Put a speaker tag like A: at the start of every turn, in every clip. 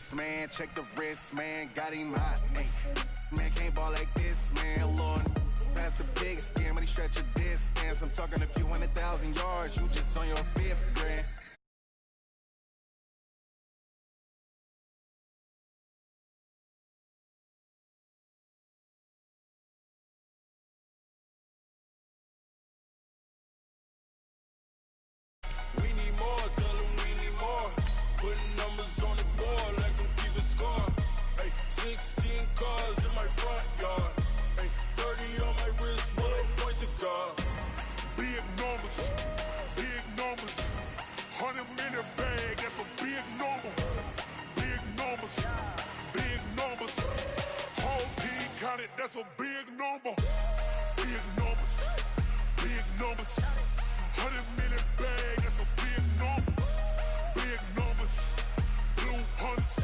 A: this, man. Check the wrist, man. Got him hot, ayy. Man, can't ball like this, man. Lord, pass the biggest scam when he stretch a distance. I'm talking a few 100,000 yards. You just on your 5th grand.
B: We need more, tell them we need more. Putting numbers on the board, let them keep the score. Ay, 16 cars in my front yard. Ay, 30 on my wrist, bullet point to God.
C: Big numbers, 100 minute bag, that's a big number. Big numbers, whole team counted, that's a big number. Big numbers, 100 minute bag, that's a big number. Big numbers, blue hunts,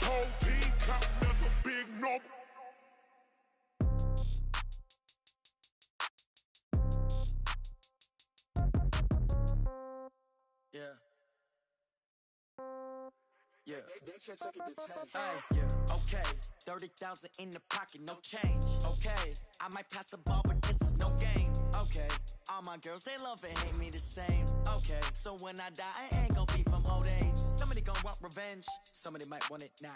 C: whole team counting, that's a big number.
D: Yeah. Yeah, okay. 30,000 in the pocket, no change. Okay, I might pass the ball, but this is no game. Okay, all my girls, they love and hate me the same. Okay, so when I die, I ain't gon' be from old age. Somebody gon' want revenge, somebody might want it now.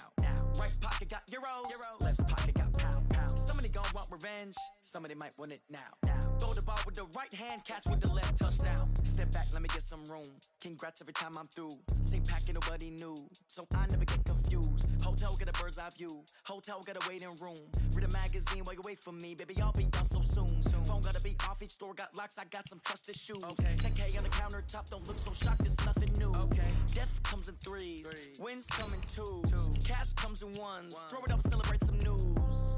D: Right pocket got euros, left pocket got pound. Somebody gon' want revenge, somebody might want it now. Throw the ball with the right hand, catch with the left, touchdown. Step back, let me get some room. Congrats every time I'm through. Same packet, nobody knew, so I never get confused. Hotel get a bird's eye view, hotel got a waiting room. Read a magazine while you wait for me, baby, I'll be done so soon. Phone gotta be off, each store got locks, I got some trusted shoes. 10K on the countertop, don't look so shocked, it's nothing new. Death comes in threes, wins come in twos, cash comes in ones. Throw it up, celebrate some news.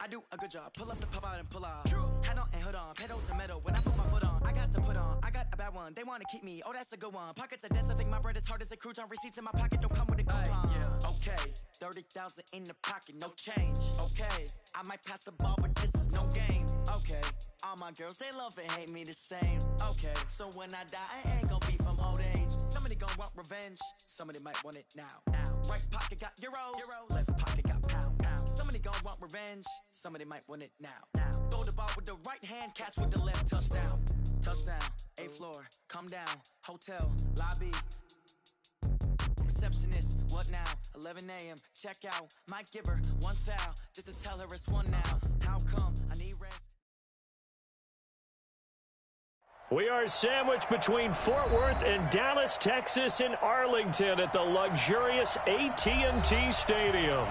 D: I do a good job, pull up the pop out and pull out. Head on and hood on, pedal to metal. When I put my foot on, I got to put on. I got a bad one, they wanna keep me, oh that's a good one. Pockets are dense, I think my bread is hard as a crouton. Receipts in my pocket don't come with a coupon. Okay, 30,000 in the pocket, no change. Okay, I might pass the ball, but this is no game. Okay, all my girls, they love and hate me the same. Okay, so when I die, I ain't gon' be from old age. Somebody gon' want revenge, somebody might want it now. Right pocket got euros, left pocket got pound. Somebody gon' want revenge, somebody might want it now. Throw the ball with the right hand, catch with the left, touchdown. Touchdown, 8th floor, come down, hotel, lobby. Receptionist, what now? 11 a.m., check out. Might give her one foul, just to tell her it's one now. How come? I need rest.
E: We are sandwiched between Fort Worth and Dallas, Texas, and Arlington at the luxurious AT&T Stadium.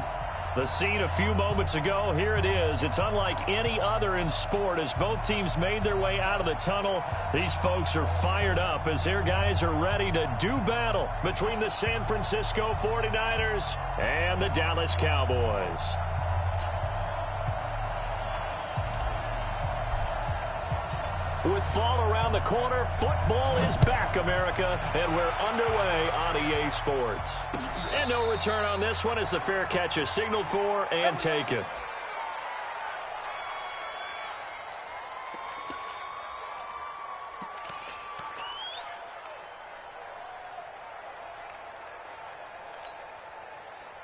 E: The scene a few moments ago, here it is. It's unlike any other in sport as both teams made their way out of the tunnel. These folks are fired up as their guys are ready to do battle between the San Francisco 49ers and the Dallas Cowboys. With fall around the corner, football is back, America, and we're underway on EA Sports. And no return on this one as the fair catch is signaled for and taken.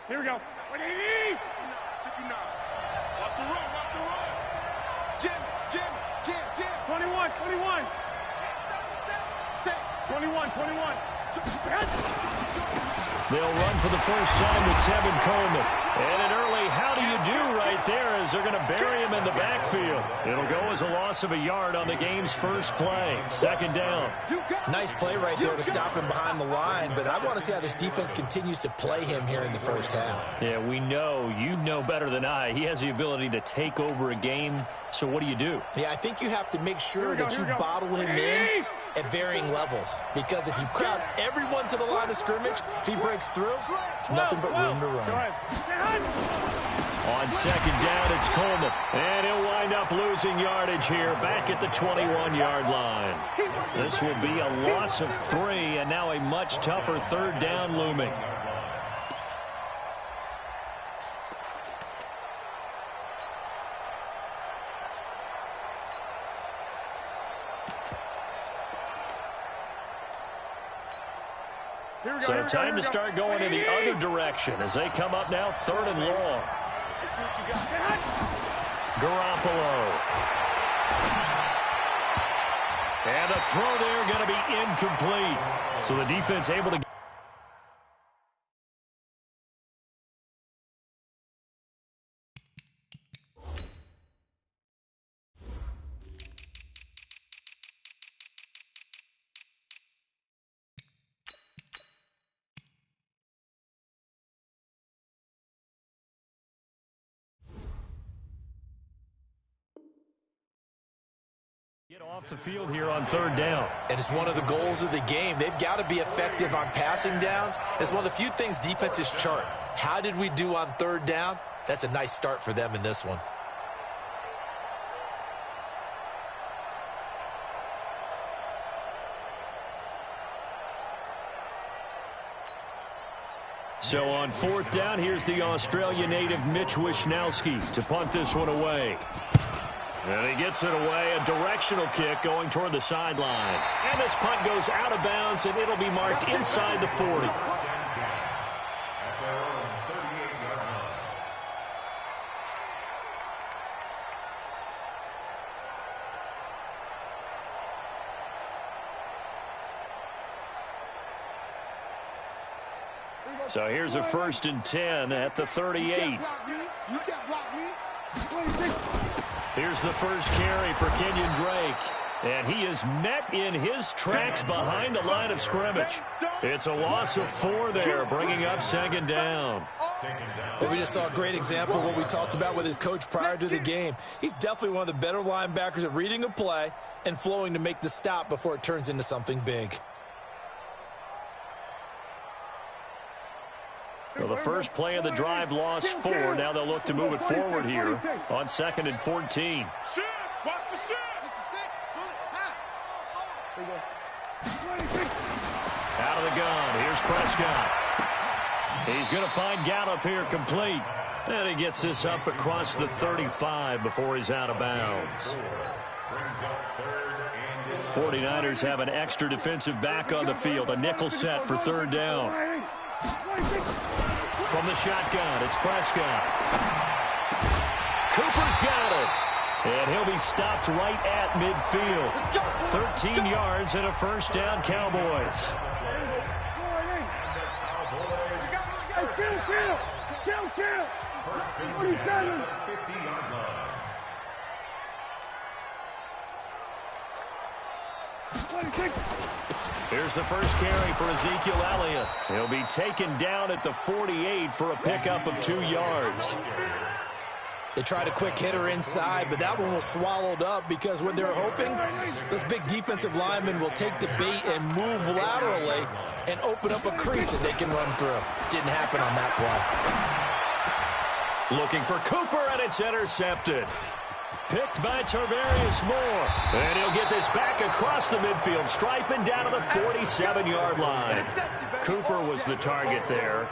C: Here we go. 180! 59. Watch the run, watch the run. Jim. 21. 21.
E: They'll run for the first time with Tevin Coleman. And an early how do you do right there as they're going to bury him in the backfield. It'll go as a loss of a yard on the game's first play. 2nd down.
F: Nice play right there to stop him behind the line, but I want to see how this defense continues to play him here in the first half.
E: Yeah, we know. You know better than I. He has the ability to take over a game. So what do you do?
F: Yeah, I think you have to make sure that you bottle him in at varying levels. Because if you crowd everyone to the line of scrimmage, if he breaks through, it's nothing but room to run.
E: On 2nd down, it's Coleman. And he'll wind up losing yardage here back at the 21-yard line. This will be a loss of 3, and now a much tougher 3rd down looming. So time to start going in the other direction as they come up now 3rd and long. Garoppolo. And the throw there going to be incomplete. So the defense able to get off the field here on 3rd down.
F: And it's one of the goals of the game. They've got to be effective on passing downs. It's one of the few things defenses chart. How did we do on 3rd down? That's a nice start for them in this one.
E: So on 4th down, here's the Australia native Mitch Wishnowsky to punt this one away. And he gets it away, a directional kick going toward the sideline. And this punt goes out of bounds, and it'll be marked inside the 40. So here's a 1st and 10 at the 38. Here's the first carry for Kenyon Drake. And he is met in his tracks behind the line of scrimmage. It's a loss of 4 there, bringing up 2nd down.
F: Well, we just saw a great example of what we talked about with his coach prior to the game. He's definitely one of the better linebackers at reading a play and flowing to make the stop before it turns into something big.
E: Well, the first play of the drive lost 4. Now they'll look to move it forward here on 2nd and 14. Out of the gun. Here's Prescott. He's going to find Gallup here complete. And he gets this up across the 35 before he's out of bounds. 49ers have an extra defensive back on the field. A nickel set for 3rd down. From the shotgun, it's Prescott. Cooper's got it. And he'll be stopped right at midfield. 13 yards and a 1st down, Cowboys. Here's the first carry for Ezekiel Elliott. He'll be taken down at the 48 for a pickup of 2 yards.
F: They tried a quick hitter inside, but that one was swallowed up because what they're hoping, those big defensive linemen will take the bait and move laterally and open up a crease that they can run through. Didn't happen on that play.
E: Looking for Cooper, and it's intercepted. Picked by Tarvarius Moore. And he'll get this back across the midfield, striping down to the 47-yard line. Cooper was the target there.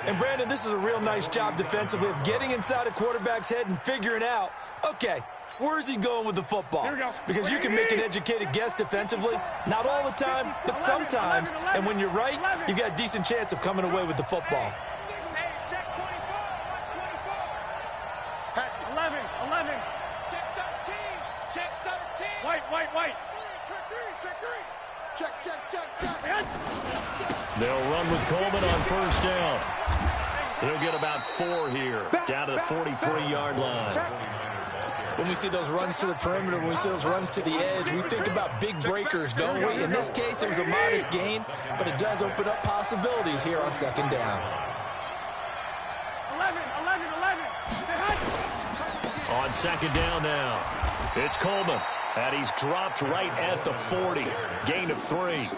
F: And, Brandon, this is a real nice job defensively of getting inside a quarterback's head and figuring out, okay, where's he going with the football? Because you can make an educated guess defensively. Not all the time, but sometimes. And when you're right, you've got a decent chance of coming away with the football.
G: 11. White. Check.
E: They'll run with Coleman on 1st down. He'll get about 4 here, down to the 43-yard line.
F: When we see those runs to the perimeter, when we see those runs to the edge, we think about big breakers, don't we? In this case, it was a modest gain, but it does open up possibilities here on 2nd down.
G: 11.
E: On 2nd down now, it's Coleman. And he's dropped right at the 40. Gain of 3.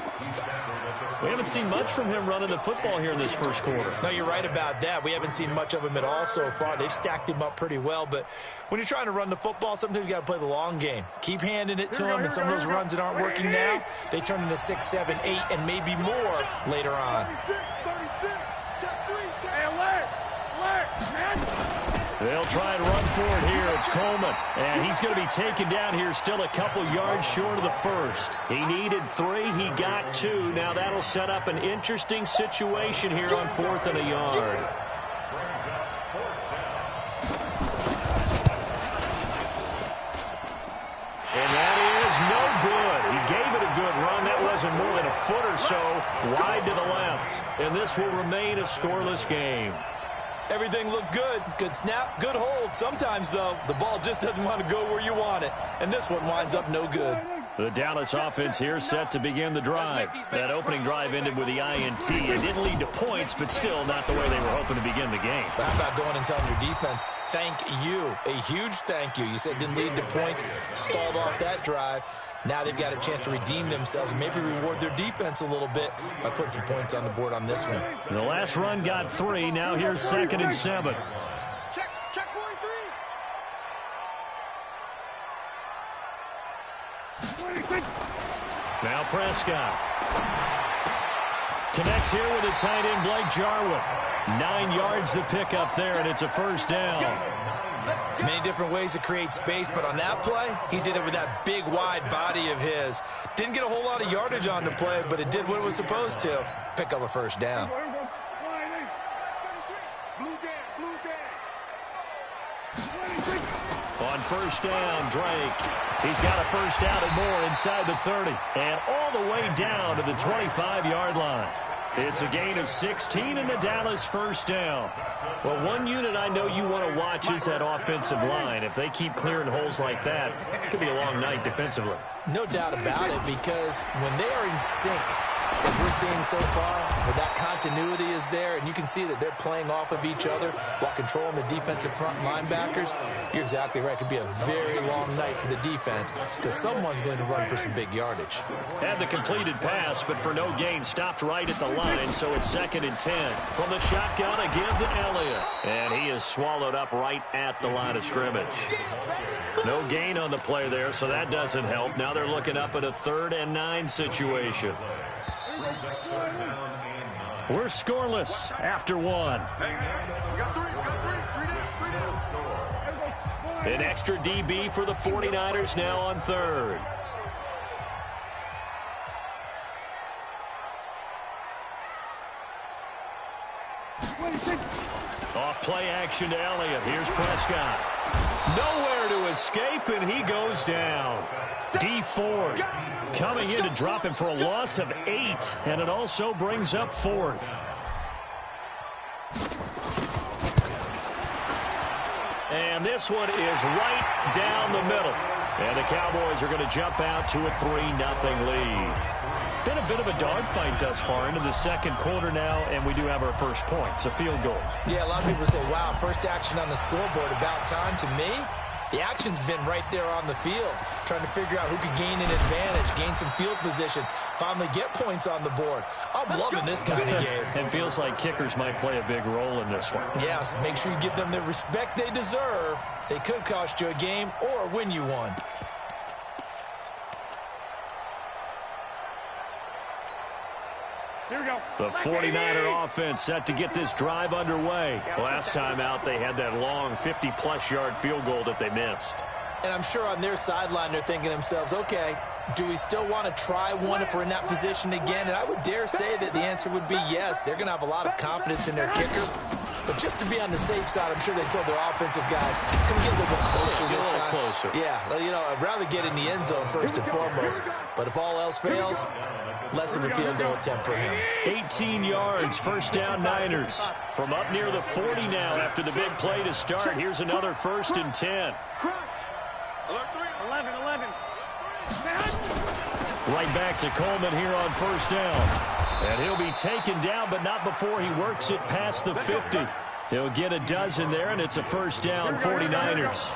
E: We haven't seen much from him running the football here in this first quarter.
F: No, you're right about that. We haven't seen much of him at all so far. They've stacked him up pretty well. But when you're trying to run the football, sometimes you got to play the long game. Keep handing it to him. And some of those runs that aren't working now, they turn into 6, 7, 8, and maybe more later on.
G: 36, check 3, check. Hey, alert, man.
E: They'll try and run for it here. It's Coleman. And he's going to be taken down here, still a couple yards short of the first. He needed 3. He got 2. Now that'll set up an interesting situation here on 4th and a yard. And that is no good. He gave it a good run. That wasn't more than a foot or so wide to the left. And this will remain a scoreless game.
F: Everything looked good. Good snap, good hold. Sometimes, though, the ball just doesn't want to go where you want it. And this one winds up no good.
E: The Dallas offense here set to begin the drive. That opening drive ended with the INT. It didn't lead to points, but still not the way they were hoping to begin the game.
F: But how about going and telling your defense, thank you, a huge thank you. You said it didn't lead to points, stalled off that drive. Now they've got a chance to redeem themselves and maybe reward their defense a little bit by putting some points on the board on this one.
E: The last run got 3. Now here's 2nd and 7.
G: Check 43.
E: Now Prescott. Connects here with a tight end, Blake Jarwin. 9 yards to pick up there, and it's a first down.
F: Many different ways to create space, but on that play, he did it with that big, wide body of his. Didn't get a whole lot of yardage on the play, but it did what it was supposed to. Pick up a first down.
E: On first down, Drake. He's got a first down and more inside the 30. And all the way down to the 25-yard line. It's a gain of 16 and a Dallas first down. Well, one unit I know you want to watch is that offensive line. If they keep clearing holes like that, it could be a long night defensively.
F: No doubt about it, because when they are in sync, as we're seeing so far, where that continuity is there, and you can see that they're playing off of each other while controlling the defensive front linebackers, you're exactly right. It could be a very long night for the defense because someone's going to run for some big yardage.
E: Had the completed pass, but for no gain, stopped right at the line, so it's 2nd and 10. From the shotgun, a give to Elliott. And he is swallowed up right at the line of scrimmage. No gain on the play there, so that doesn't help. Now they're looking up at a 3rd and 9 situation. We're scoreless after 1. An extra DB for the 49ers now on 3rd. Off play action to Elliott. Here's Prescott. Nowhere to escape, and he goes down. D Ford coming in to drop him for a loss of 8, and it also brings up 4th. And this one is right down the middle. And the Cowboys are going to jump out to a 3-0 lead. Been a bit of a dogfight thus far into the 2nd quarter now, and we do have our first point. It's a field goal.
F: Yeah, a lot of people say, wow, first action on the scoreboard, about time. To me, the action's been right there on the field, trying to figure out who could gain an advantage, gain some field position, finally get points on the board. I'm loving this kind of game.
E: It feels like kickers might play a big role in this one.
F: Yes, make sure you give them the respect they deserve. They could cost you a game or win you one.
G: Here we go.
E: The 49er offense set to get this drive underway. Last time out, they had that long 50-plus yard field goal that they missed.
F: And I'm sure on their sideline, they're thinking to themselves, okay, do we still want to try one if we're in that position again? And I would dare say that the answer would be yes. They're going to have a lot of confidence in their kicker. But just to be on the safe side, I'm sure they told their offensive guys, can we get a little bit closer this time?
E: Closer.
F: Yeah, you know, I'd rather get in the end zone first and foremost. But if all else fails, less of a field goal attempt for him.
E: 18 yards, first down Niners. From up near the 40 now after the big play to start. Here's another 1st and 10.
G: 11.
E: Right back to Coleman here on first down. And he'll be taken down, but not before he works it past the 50. He'll get a dozen there, and it's a first down 49ers.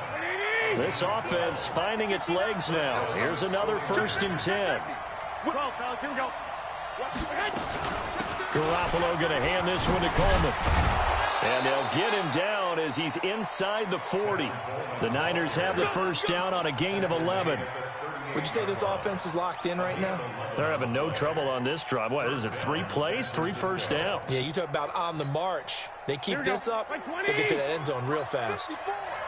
E: This offense finding its legs now. Here's another 1st and 10.
G: 12, fellas, here we go.
E: Garoppolo going to hand this one to Coleman. And they'll get him down as he's inside the 40. The Niners have the first down on a gain of 11.
F: Would you say this offense is locked in right now?
E: They're having no trouble on this drive. What is it, 3 plays, 3 first downs?
F: Yeah, you talk about on the march. They keep this up, they'll get to that end zone real fast.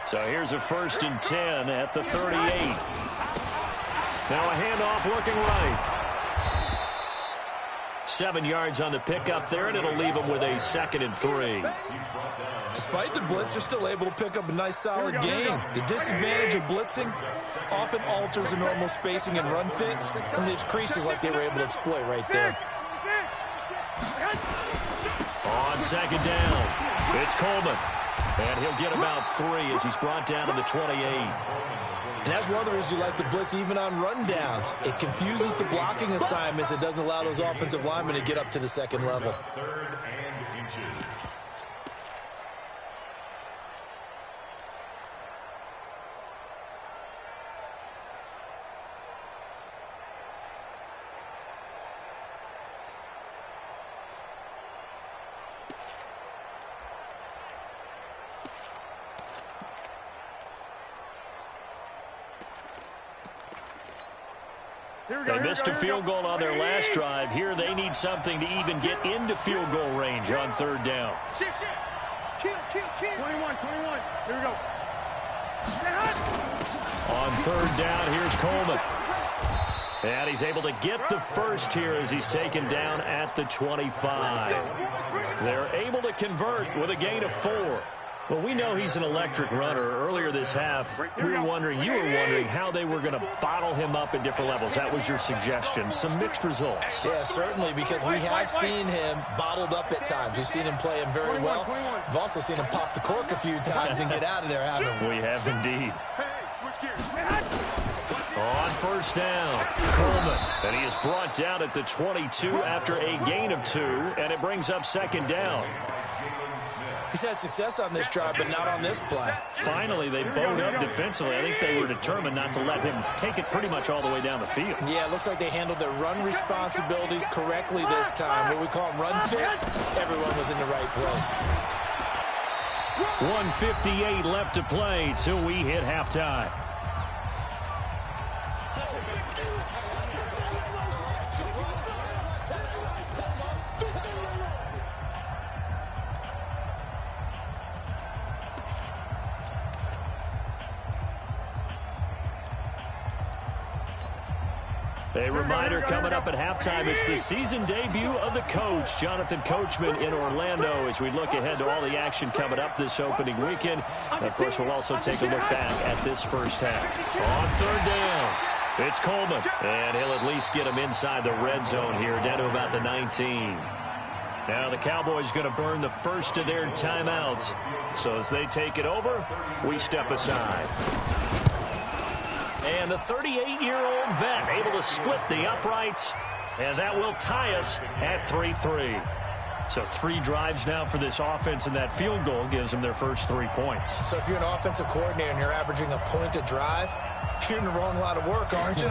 E: So here's a 1st and 10 at the 38. Now a handoff looking right. 7 yards on the pickup there, and it'll leave them with a 2nd and 3.
F: Despite the blitz, they're still able to pick up a nice, solid gain. The disadvantage of blitzing often alters the normal spacing and run fits, and leaves creases like they were able to exploit right there.
E: On 2nd down, it's Coleman. And he'll get about 3 as he's brought down to the 28.
F: And that's one of the reasons you like to blitz even on rundowns. It confuses the blocking assignments. It doesn't allow those offensive linemen to get up to the 2nd level.
E: They missed a field goal on their last drive. Here they need something to even get into field goal range on 3rd down.
G: Kill. 21. Here we go.
E: On 3rd down, here's Coleman. And he's able to get the first here as he's taken down at the 25. They're able to convert with a gain of 4. Well, we know he's an electric runner. Earlier this half, you were wondering how they were going to bottle him up at different levels. That was your suggestion. Some mixed results.
F: Yeah, certainly, because we have seen him bottled up at times. We've seen him play him very well. We've also seen him pop the cork a few times and get out of there, haven't we?
E: We have indeed. On 1st down, Coleman. And he is brought down at the 22 after a gain of 2, and it brings up 2nd down.
F: He's had success on this drive, but not on this play.
E: Finally, they bowed up defensively. I think they were determined not to let him take it pretty much all the way down the field.
F: Yeah, it looks like they handled their run responsibilities correctly this time. What we call them run fits, everyone was in the right place.
E: 1:58 left to play till we hit halftime. A reminder coming up at halftime, it's the season debut of the coach, Jonathan Coachman, in Orlando, as we look ahead to all the action coming up this opening weekend. And of course, we'll also take a look back at this first half. On 3rd down, it's Coleman, and he'll at least get him inside the red zone here, down to about the 19. Now the Cowboys going to burn the first of their timeouts. So as they take it over, we step aside. And the 38-year-old vet able to split the uprights, and that will tie us at 3-3. So 3 drives now for this offense, and that field goal gives them their first 3 points.
F: So if you're an offensive coordinator and you're averaging a point a drive, you're in the wrong line of work, aren't you?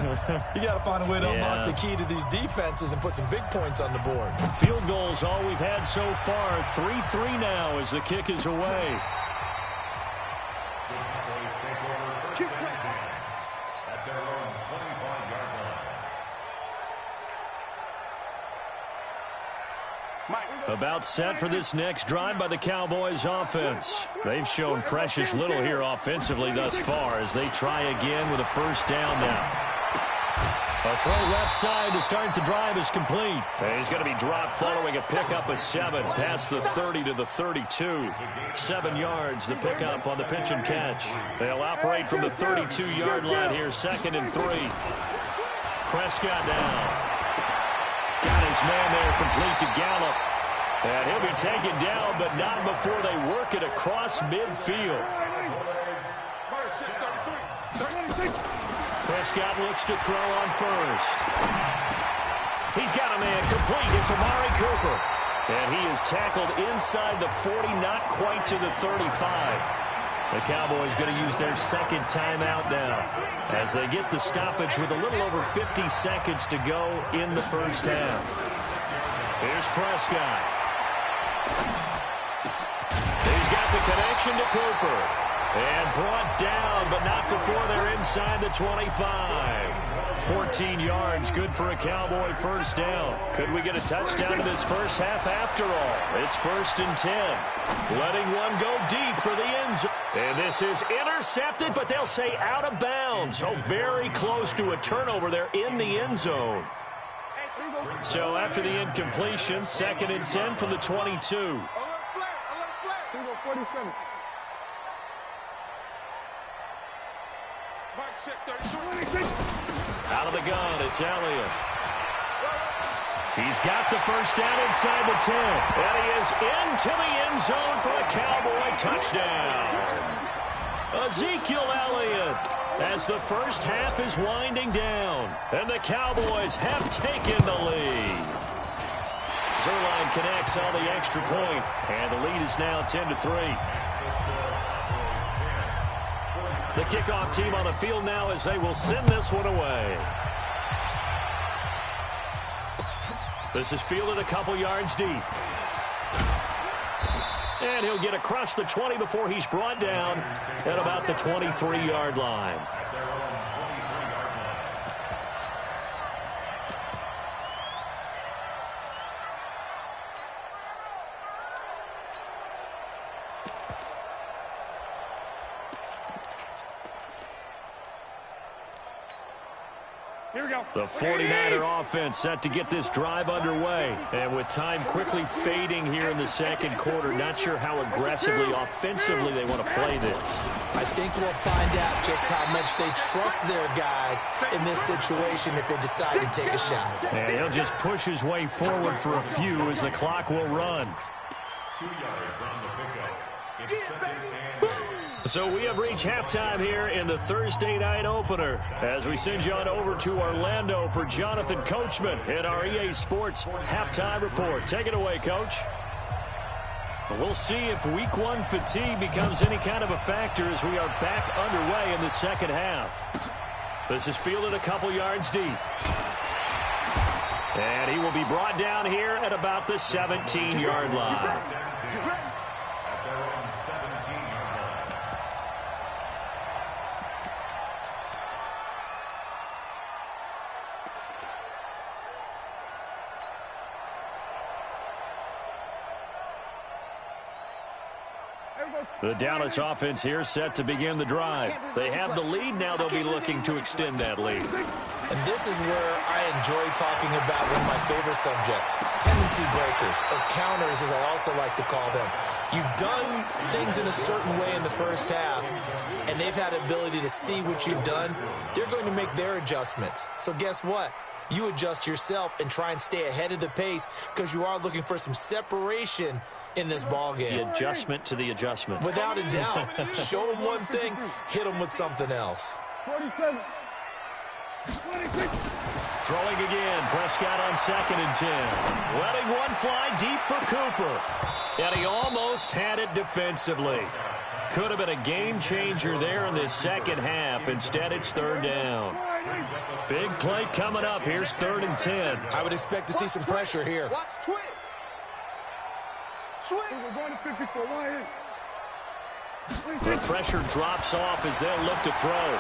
F: You got to find a way to unlock the key to these defenses and put some big points on the board.
E: Field goals all we've had so far. 3-3 now as the kick is away. About set for this next drive by the Cowboys offense. They've shown precious little here offensively thus far as they try again with a first down now. A throw left side to start the drive is complete. And he's going to be dropped following a pickup of 7 past the 30 to the 32. 7 yards the pickup on the pitch and catch. They'll operate from the 32-yard line here, 2nd and 3. Prescott down. Got his man there complete to Gallup. And he'll be taken down, but not before they work it across midfield. Prescott looks to throw on first. He's got a man complete. It's Amari Cooper. And he is tackled inside the 40, not quite to the 35. The Cowboys going to use their 2nd timeout now as they get the stoppage with a little over 50 seconds to go in the first half. Here's Prescott. He's got the connection to Cooper. And brought down, but not before they're inside the 25. 14 yards, good for a Cowboy first down. Could we get a touchdown in this first half after all? It's 1st and 10. Letting one go deep for the end zone. And this is intercepted, but they'll say out of bounds. Oh, very close to a turnover there in the end zone. So after the incompletion, 2nd and 10 from the 22.
G: 47.
E: Out of the gun, it's Elliott. He's got the first down inside the 10. And he is into the end zone for a Cowboy touchdown. Ezekiel Elliott, as the first half is winding down. And the Cowboys have taken the lead. Zerline connects on the extra point, and the lead is now 10-3. The kickoff team on the field now as they will send this one away. This is fielded a couple yards deep. And he'll get across the 20 before he's brought down at about the 23-yard line.
G: Here we go.
E: The 49er offense set to get this drive underway. And with time quickly fading here in the second quarter, not sure how aggressively, offensively they want to play this.
F: I think we'll find out just how much they trust their guys in this situation if they decide to take a shot.
E: And he'll just push his way forward for a few as the clock will run.
C: 2 yards on the pickup. It's 2nd and 8.
E: So we have reached halftime here in the Thursday night opener as we send you on over to Orlando for Jonathan Coachman in our EA Sports halftime report. Take it away, Coach. We'll see if week 1 fatigue becomes any kind of a factor as we are back underway in the second half. This is fielded a couple yards deep. And he will be brought down here at about the 17-yard line. The Dallas offense here set to begin the drive. They have the lead. Now they'll be looking to extend that lead.
F: And this is where I enjoy talking about one of my favorite subjects, tendency breakers, or counters as I also like to call them. You've done things in a certain way in the first half, and they've had the ability to see what you've done. They're going to make their adjustments. So guess what? You adjust yourself and try and stay ahead of the pace because you are looking for some separation in this ball game.
E: The adjustment to the adjustment.
F: Without a doubt. Show them one thing, hit them with something else.
G: 47. 26.
E: Throwing again. Prescott on 2nd and 10. Letting one fly deep for Cooper. And he almost had it defensively. Could have been a game changer there in this second half. Instead, it's 3rd down. Big play coming up. Here's 3rd and 10.
F: I would expect to see some pressure here.
G: Watch twins. Swing. We're going to 54.
E: The pressure drops off as they'll look to throw.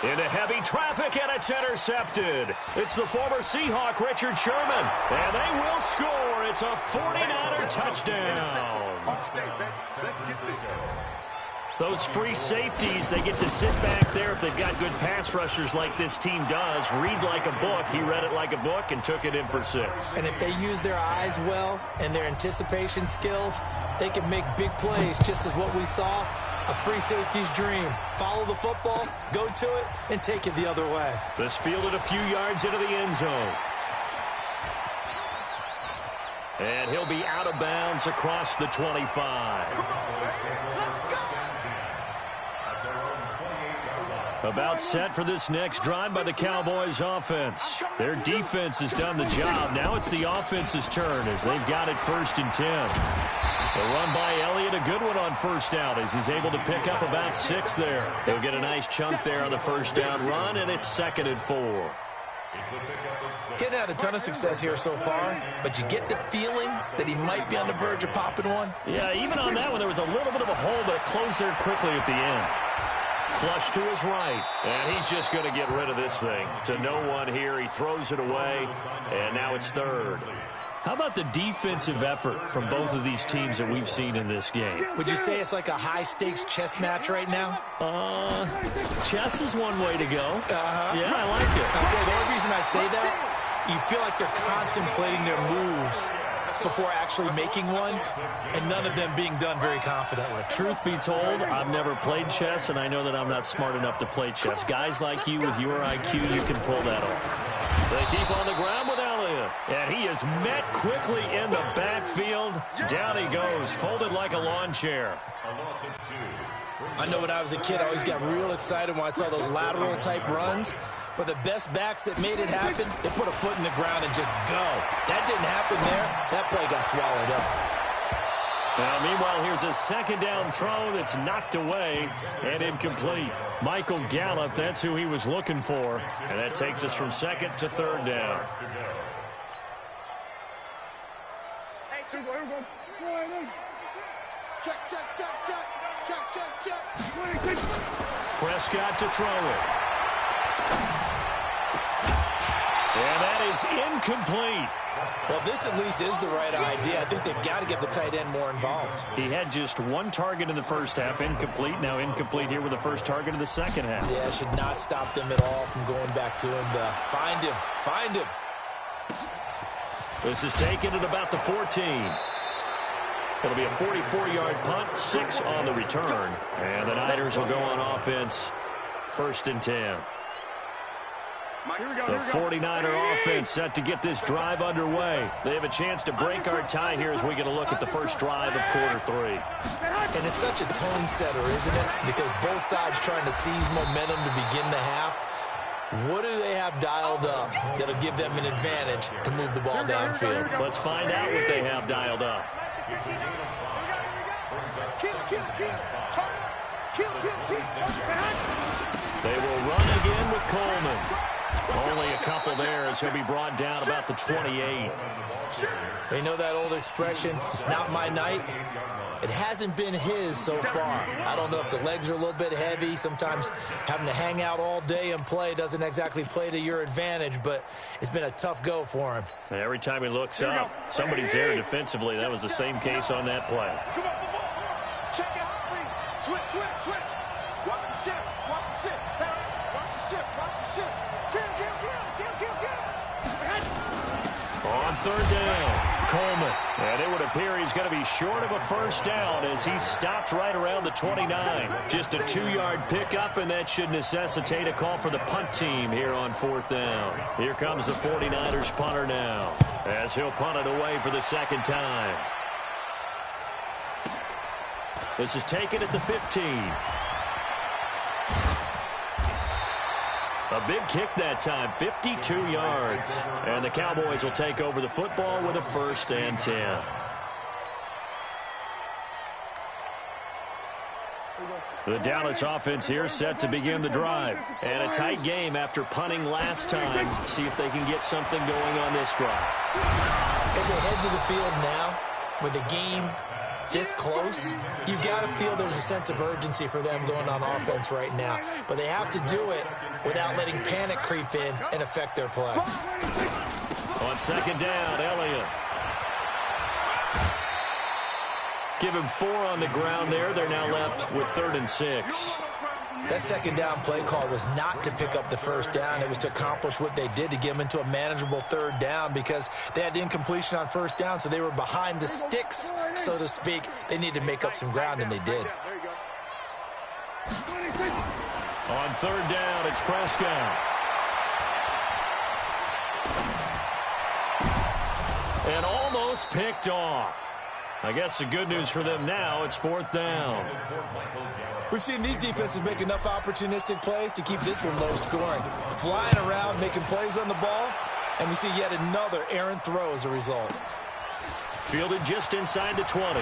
E: Into heavy traffic, and it's intercepted. It's the former Seahawk, Richard Sherman. And they will score. It's a 49er touchdown. Those free safeties, they get to sit back there if they've got good pass rushers like this team does. Read like a book. He read it like a book and took it in for 6.
F: And if they use their eyes well and their anticipation skills, they can make big plays, just as what we saw. A free safety's dream. Follow the football, go to it, and take it the other way.
E: This fielded a few yards into the end zone. And he'll be out of bounds across the 25. About set for this next drive by the Cowboys offense. Their defense has done the job. Now it's the offense's turn as they've got it 1st and 10. A run by Elliott, a good one on 1st down as he's able to pick up about 6 there. He'll get a nice chunk there on the 1st down run, and it's 2nd and 4.
F: Getting out a ton of success here so far, but you get the feeling that he might be on the verge of popping one.
E: Yeah, even on that one, there was a little bit of a hole, but it closed there quickly at the end. Flush to his right, and he's just going to get rid of this thing. To no one here, he throws it away, and now it's third. How about the defensive effort from both of these teams that we've seen in this game?
F: Would you say it's like a high-stakes chess match right now?
E: Chess is one way to go. Yeah, I like it.
F: Okay, the only reason I say that, you feel like they're contemplating their moves before actually making one, and none of them being done very confidently.
E: Truth be told, I've never played chess, and I know that I'm not smart enough to play chess. Guys like you with your IQ, you can pull that off. They keep on the ground with Elliott, and he is met quickly in the backfield. Down he goes, folded like a lawn chair.
F: I know when I was a kid, I always got real excited when I saw those lateral-type runs. But the best backs that made it happen, they put a foot in the ground and just go. That didn't happen there. That play got swallowed up.
E: Now, meanwhile, here's a second down throw that's knocked away and incomplete. Michael Gallup, that's who he was looking for. And that takes us from second to third down.
G: Check.
E: Prescott to throw it. And that is incomplete.
F: Well, this at least is the right idea. I think they've got to get the tight end more involved.
E: He had just one target in the first half, incomplete. Now incomplete here with the first target of the second half.
F: Yeah, should not stop them at all from going back to him. Find him.
E: This is taken at about the 14. It'll be a 44-yard punt, 6 on the return. And the Niners will go on offense, 1st and 10. The 49er offense set to get this drive underway. They have a chance to break our tie here as we get a look at the first drive of quarter 3.
F: And it's such a tone setter, isn't it? Because both sides trying to seize momentum to begin the half. What do they have dialed up that'll give them an advantage to move the ball downfield?
E: Let's find out what they have dialed up. They will run again with Coleman. Only a couple there as he'll be brought down about the 28.
F: They know that old expression, it's not my night. It hasn't been his so far. I don't know if the legs are a little bit heavy. Sometimes having to hang out all day and play doesn't exactly play to your advantage, but it's been a tough go for him.
E: Every time he looks up, somebody's there defensively. That was the same case on that play.
H: Come on, the ball. Check it out, switch. Watch the ship. Watch the ship.
E: On third down, Coleman. And it would appear he's going to be short of a first down as he stopped right around the 29. Just a 2-yard pickup, and that should necessitate a call for the punt team here on 4th down. Here comes the 49ers punter now as he'll punt it away for the second time. This is taken at the 15. A big kick that time, 52 yards. And the Cowboys will take over the football with a 1st and 10. The Dallas offense here set to begin the drive. And a tight game after punting last time. See if they can get something going on this drive.
F: As they head to the field now, with the game this close, you've got to feel there's a sense of urgency for them going on offense right now. But they have to do it without letting panic creep in and affect their play.
E: On second down, Elliott. Give him 4 on the ground there. They're now left with 3rd and 6.
F: That second down play call was not to pick up the first down. It was to accomplish what they did, to get them into a manageable 3rd down, because they had incompletion on first down, so they were behind the sticks, so to speak. They needed to make up some ground, and they did.
E: On 3rd down, it's Prescott. And almost picked off. I guess the good news for them now, it's 4th down.
F: We've seen these defenses make enough opportunistic plays to keep this one low scoring. Flying around, making plays on the ball, and we see yet another errant throw as a result.
E: Fielded just inside the 20.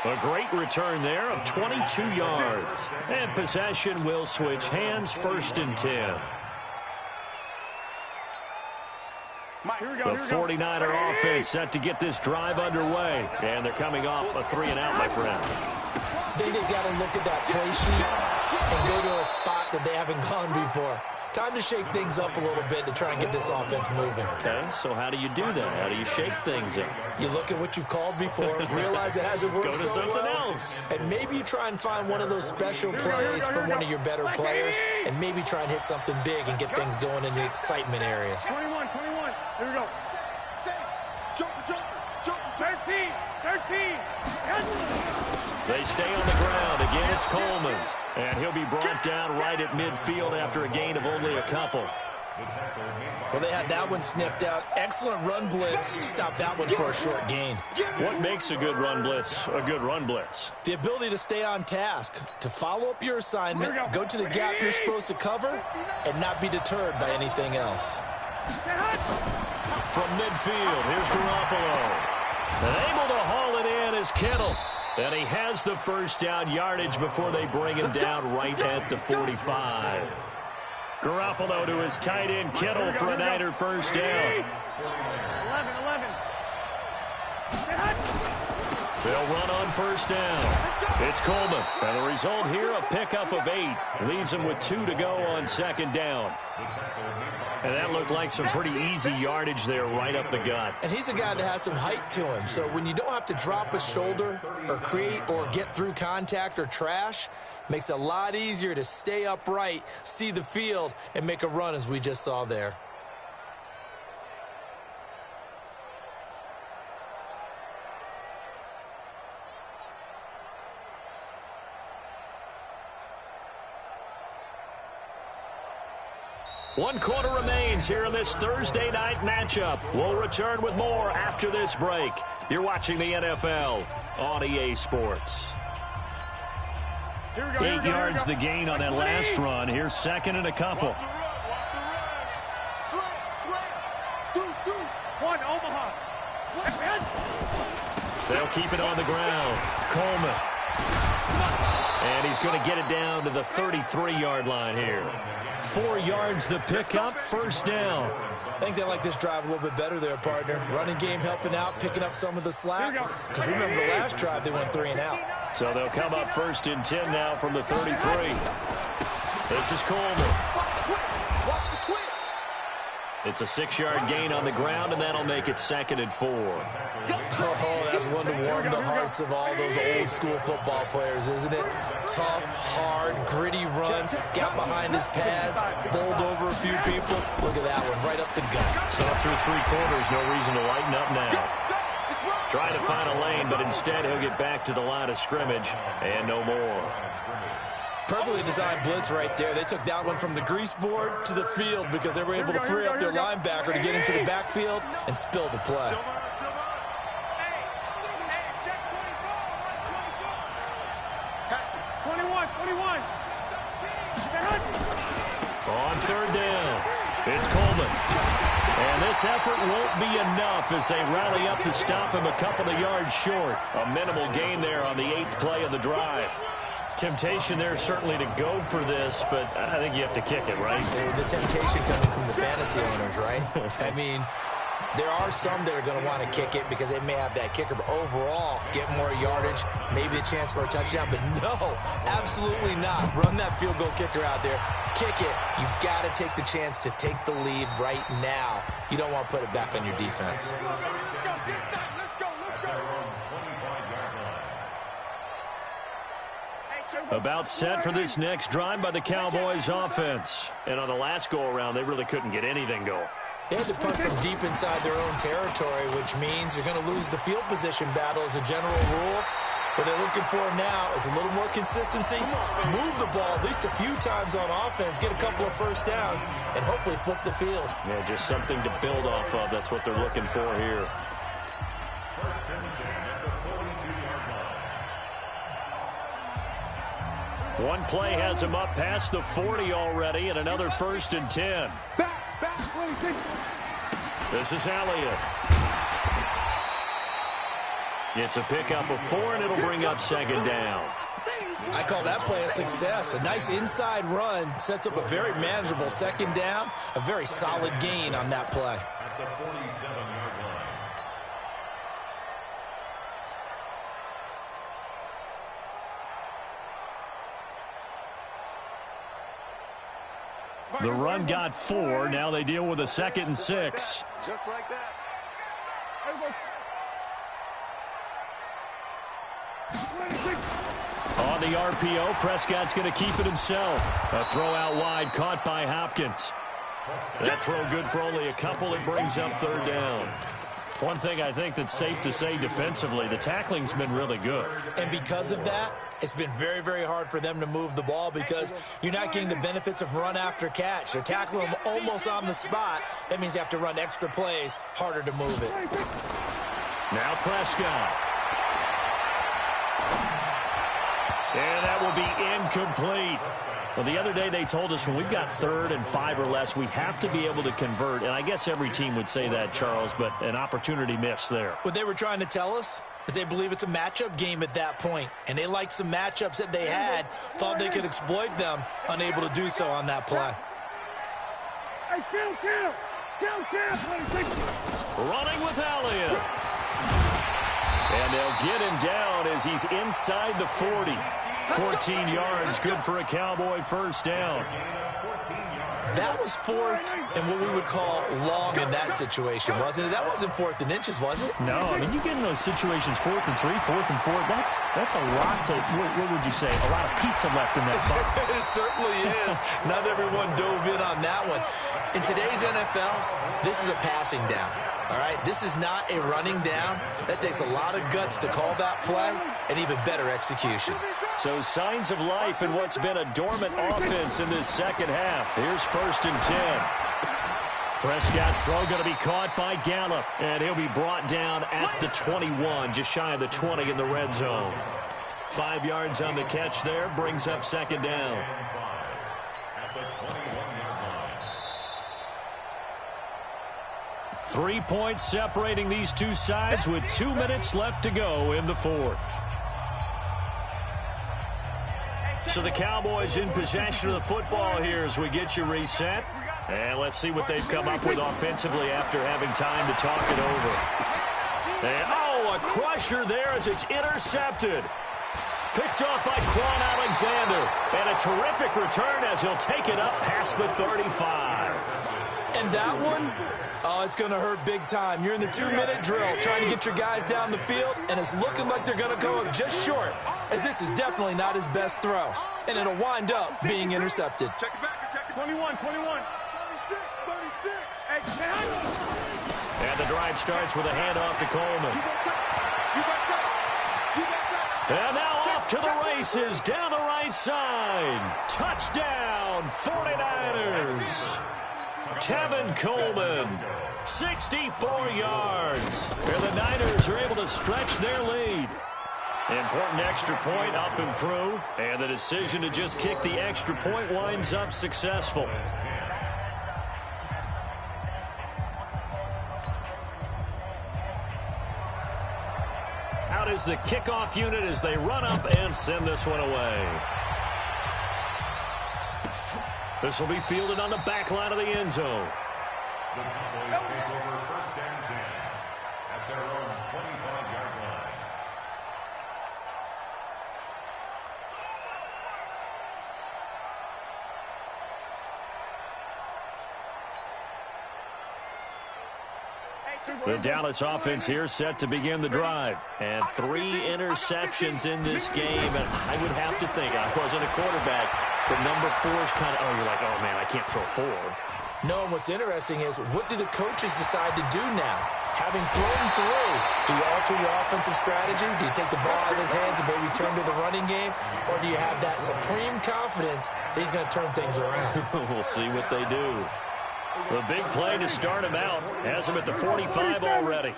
E: A great return there of 22 yards. And possession will switch hands, 1st and 10. The 49er offense set to get this drive underway. And they're coming off a 3-and-out, my friend.
F: I think they've got to look at that play sheet and go to a spot that they haven't gone before. Time to shake things up a little bit to try and get this offense moving.
E: Okay, so how do you do that? How do you shake things up?
F: You look at what you've called before, realize it hasn't worked
E: so
F: so
E: well,
F: else. And maybe you try and find one of those special plays from one of your better players, and maybe try and hit something big and get things going in the excitement area.
G: 21. Here we go. Jumper. 13.
E: They stay on the ground. Again, it's Coleman. And he'll be brought down right at midfield after a gain of only a couple.
F: Well, they had that one sniffed out. Excellent run blitz. Stop that one for a short gain.
E: What makes a good run blitz a good run blitz?
F: The ability to stay on task, to follow up your assignment, go to the gap you're supposed to cover, and not be deterred by anything else.
E: From midfield, here's Garoppolo. And able to haul it in is Kittle. And he has the first down yardage before they bring him down right at the 45. Garoppolo to his tight end Kittle for a Niner first down.
G: 11.
E: They'll run on first down. It's Coleman. And the result here, a pickup of 8. Leaves him with 2 to go on 2nd down. And that looked like some pretty easy yardage there right up the gut.
F: And he's a guy that has some height to him. So when you don't have to drop a shoulder or create or get through contact or trash, makes it a lot easier to stay upright, see the field, and make a run as we just saw there.
E: One quarter remains here in this Thursday night matchup. We'll return with more after this break. You're watching the NFL on EA Sports. 8 yards the gain on that last run. Here's 2nd and a couple.
G: One, Omaha.
E: They'll keep it on the ground. Coleman. And he's going to get it down to the 33-yard line here. 4 yards the pickup, first down.
F: I think they like this drive a little bit better there, partner. Running game helping out, picking up some of the slack. Because remember the last drive, they went 3-and-out.
E: So they'll come up 1st and 10 now from the 33. This is Coleman. It's a 6-yard gain on the ground, and that'll make it 2nd and 4.
F: Oh, that's one to warm the hearts of all those old-school football players, isn't it? Tough, hard, gritty run, got behind his pads, bowled over a few people. Look at that one, right up the gut.
E: So up through 3 quarters, no reason to lighten up now. Trying to find a lane, but instead he'll get back to the line of scrimmage, and no more.
F: Perfectly designed blitz right there. They took that one from the grease board to the field because they were able to free up their linebacker to get into the backfield and spill the play.
E: On 3rd down, it's Coleman. And this effort won't be enough as they rally up to stop him a couple of yards short. A minimal gain there on the 8th play of the drive. Temptation there certainly to go for this, but I think you have to kick it, right?
F: The temptation coming from the fantasy owners, right? I mean, there are some that are going to want to kick it because they may have that kicker, but overall, get more yardage, maybe a chance for a touchdown. But no, absolutely not. Run that field goal kicker out there. Kick it. You got to take the chance to take the lead right now. You don't want to put it back on your defense.
E: About set for this next drive by the Cowboys offense. And on the last go-around, they really couldn't get anything going.
F: They had to punt from deep inside their own territory, which means you're going to lose the field position battle as a general rule. What they're looking for now is a little more consistency, move the ball at least a few times on offense, get a couple of first downs, and hopefully flip the field.
E: Yeah, just something to build off of. That's what they're looking for here. One play has him up past the 40 already, and another 1st and 10. This is Elliott. It's a pickup of 4, and it'll bring up second down.
F: I call that play a success. A nice inside run sets up a very manageable second down, a very solid gain on that play.
I: At the 47-yard line.
E: The run got 4. Now they deal with a 2nd and 6.
H: Just like that.
E: On the RPO, Prescott's going to keep it himself. A throw out wide, caught by Hopkins. That throw good for only a couple. It brings up 3rd down. One thing I think that's safe to say defensively, the tackling's been really good.
F: And because of that, it's been very, very hard for them to move the ball because you're not getting the benefits of run after catch. They're tackling them almost on the spot. That means you have to run extra plays, harder to move it.
E: Now Prescott. And that will be incomplete. Well, the other day they told us when we've got 3rd and 5 or less, we have to be able to convert. And I guess every team would say that, Charles, but an opportunity missed there.
F: What they were trying to tell us is they believe it's a matchup game at that point. And they liked some matchups that they had, thought they could exploit them, unable to do so on that play.
G: Hey, kill.
E: Running with Elliott. And they'll get him down as he's inside the 40. 14 yards, good for a Cowboy first down.
F: That was 4th and what we would call long in that situation, wasn't it? That wasn't 4th and inches, was it?
E: No, I mean, you get in those situations, 4th and 3, 4th and 4. That's a lot to, what would you say, a lot of pizza left in that box.
F: It certainly is. Not everyone dove in on that one. In today's NFL, this is a passing down. All right, this is not a running down. That takes a lot of guts to call that play and even better execution.
E: So signs of life in what's been a dormant offense in this second half. Here's 1st and 10. Prescott's throw going to be caught by Gallup, and he'll be brought down at the 21, just shy of the 20 in the red zone. 5 yards on the catch there, brings up second down.
I: At the 21-yard line.
E: 3 points separating these two sides with 2 minutes left to go in the 4th. So the Cowboys in possession of the football here as we get you reset. And let's see what they've come up with offensively after having time to talk it over. And, a crusher there as it's intercepted. Picked off by Quan Alexander. And a terrific return as he'll take it up past the 35.
F: And that one, it's going to hurt big time. You're in the 2-minute drill trying to get your guys down the field, and it's looking like they're going to go up just short, as this is definitely not his best throw. And it'll wind up being intercepted.
H: Check it back. Check it.
G: 21.
H: 36.
G: Hey,
E: and the drive starts with a handoff to Coleman. And now off to the races down the right side. Touchdown, 49ers. Tevin Coleman, 64 yards. And the Niners are able to stretch their lead. Important extra point up and through. And the decision to just kick the extra point winds up successful. Out is the kickoff unit as they run up and send this one away. This will be fielded on the back line of the end zone.
I: The Cowboys take over 1st and 10 at their own 25-yard line.
E: The Dallas offense here set to begin the drive. And 3 interceptions in this game. And I would have to think, I wasn't a quarterback, but number 4 is kind of, you're like, oh, man, I can't throw 4.
F: No, and what's interesting is, what do the coaches decide to do now? Having thrown 3, do you alter your offensive strategy? Do you take the ball out of his hands and maybe turn to the running game? Or do you have that supreme confidence that he's going to turn things around?
E: We'll see what they do. The big play to start him out. Has him at the 45 already.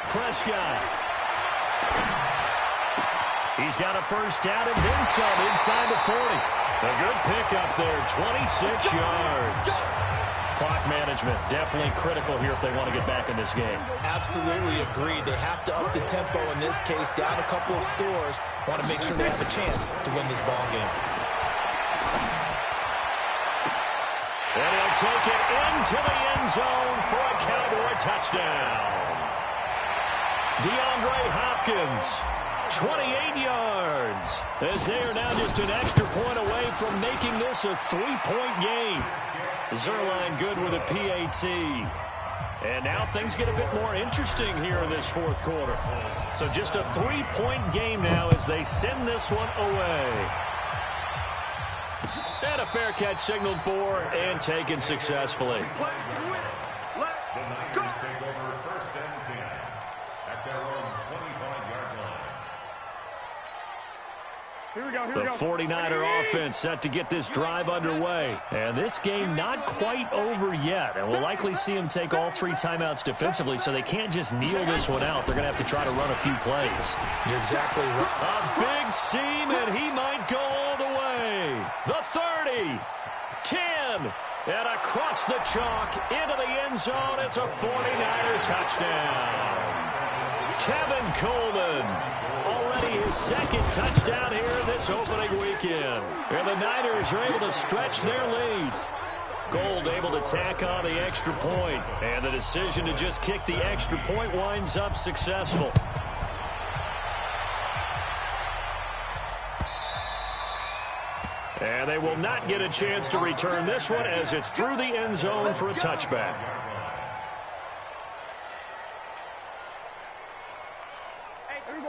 E: Prescott. He's got a first down and then some inside the 40. A good pickup there, 26 yards. Clock management, definitely critical here if they want to get back in this game.
F: Absolutely agreed. They have to up the tempo in this case, down a couple of scores. Want to make sure they have a chance to win this ball game.
E: And he'll take it into the end zone for a Cowboy touchdown. DeAndre Hopkins, 28 yards, as they are now just an extra point away from making this a 3-point game. Zerline good with a PAT. And now things get a bit more interesting here in this fourth quarter. So just a 3-point game now as they send this one away. And a fair catch signaled for and taken successfully.
I: The Niners take over 1st and 10 at their own 25-yard line.
G: Here we go, here
E: The
G: we go.
E: 49er offense set to get this drive underway. And this game not quite over yet. And we'll likely see them take all 3 timeouts defensively, so they can't just kneel this one out. They're going to have to try to run a few plays.
F: You're exactly right.
E: A big seam, and he might go all the way. The 30, 10, and across the chalk into the end zone. It's a 49er touchdown. Tevin Coleman, already his 2nd touchdown here this opening weekend. And the Niners are able to stretch their lead. Gold able to tack on the extra point. And the decision to just kick the extra point winds up successful. And they will not get a chance to return this one as it's through the end zone for a touchback.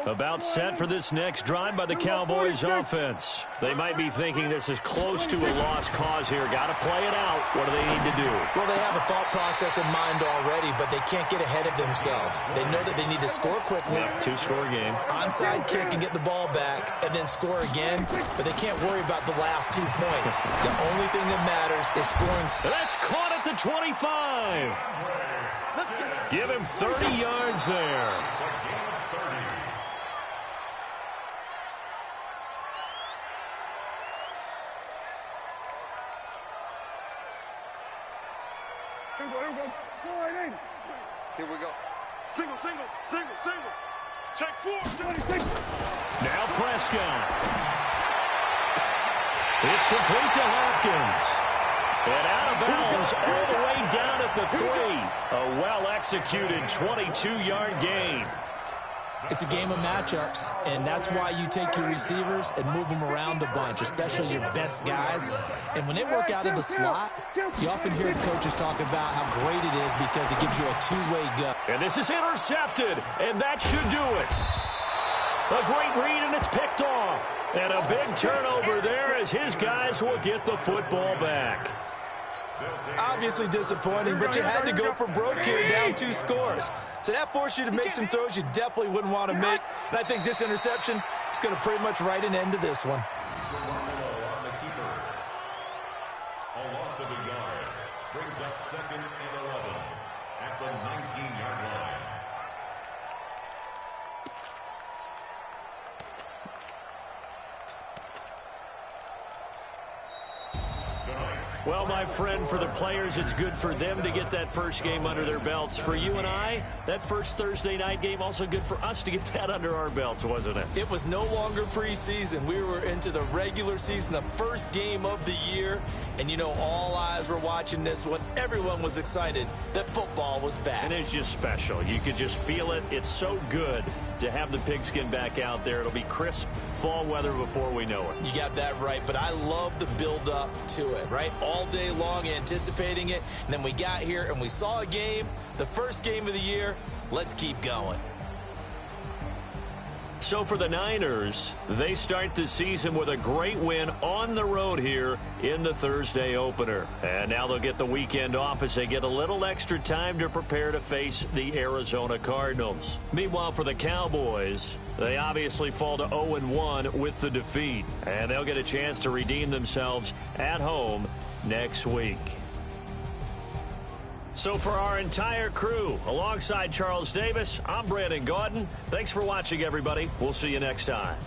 E: About set for this next drive by the Cowboys offense. They might be thinking this is close to a lost cause here. Got to play it out. What do they need to do?
F: Well, they have a thought process in mind already, but they can't get ahead of themselves. They know that they need to score quickly.
E: Yep, 2-score game.
F: Onside kick and get the ball back and then score again, but they can't worry about the last 2 points. The only thing that matters is scoring.
E: That's caught at the 25. Give him 30 yards there.
H: Here we go. Single, single, single, single. Check 4.
E: Now Prescott. It's complete to Hopkins. And out of bounds all the way down at the 3. A well-executed 22-yard gain.
F: It's a game of matchups, and that's why you take your receivers and move them around a bunch, especially your best guys. And when they work out of the slot, you often hear coaches talk about how great it is because it gives you a two-way go.
E: And this is intercepted, and that should do it. A great read, and it's picked off. And a big turnover there as his guys will get the football back.
F: Obviously disappointing, but you had to go for broke here, down 2 scores. So that forced you to make some throws you definitely wouldn't want to make. And I think this interception is going to pretty much write an end to this one.
I: A loss of a yard brings up 2nd and 11 at the 19-yard line.
E: Well, my friend, for the players, it's good for them to get that first game under their belts. For you and I, that first Thursday night game, also good for us to get that under our belts, wasn't it?
F: It was no longer preseason. We were into the regular season, the first game of the year. And, you know, all eyes were watching this one. Everyone was excited that football was back.
E: And it's just special. You could just feel it. It's so good to have the pigskin back out there. It'll be crisp fall weather before we know it.
F: You got that right, but I love the build-up to it, right? All day long anticipating it, and then we got here and we saw a game, the first game of the year. Let's keep going.
E: So for the Niners, they start the season with a great win on the road here in the Thursday opener. And now they'll get the weekend off as they get a little extra time to prepare to face the Arizona Cardinals. Meanwhile, for the Cowboys, they obviously fall to 0-1 with the defeat. And they'll get a chance to redeem themselves at home next week. So for our entire crew, alongside Charles Davis, I'm Brandon Gaudin. Thanks for watching, everybody. We'll see you next time.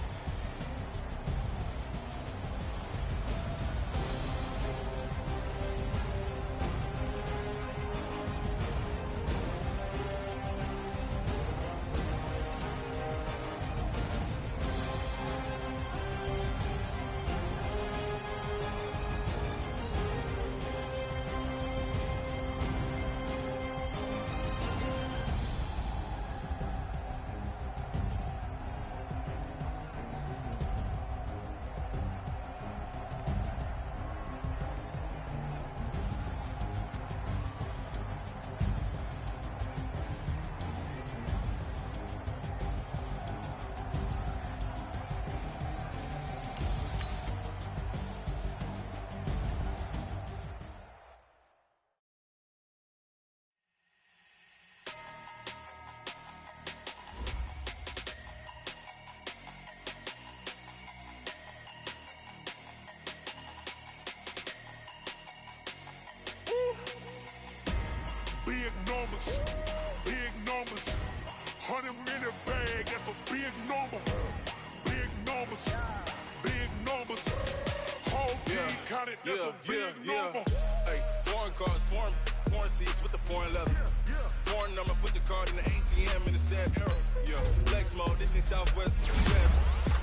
B: that era. Yeah, flex mode, this ain't Southwest, this is Red.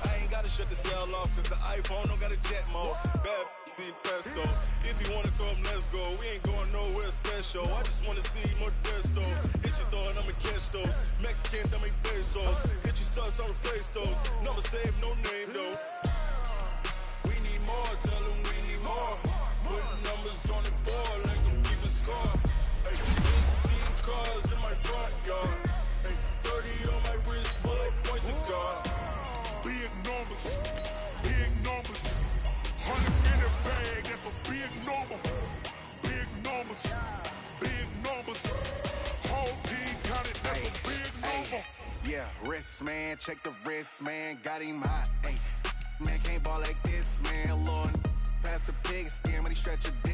B: I ain't gotta shut the cell off, cause the iPhone don't got a jet mode. Bad need pesto. If you wanna come, let's go. We ain't going nowhere special. I just wanna see more desto. Hit your throw and I'ma catch those. Mexican, that make pesos. Hit your sauce, I'll replace those. Number save, no name though. We need more, tell them we need more. Putting numbers on the board, like them keep a score. Ay, 16 cars in my front yard. Ay, 30 on my wrist, bullet points of God.
C: Big numbers, big numbers. 100 in the bag, that's a big number. Big numbers, big numbers. Whole team counted, that's a big number.
A: Yeah, wrist man, check the wrist man, got him hot. Ay, man can't ball like this, man. Lord, pass the big skin when he stretch a dick.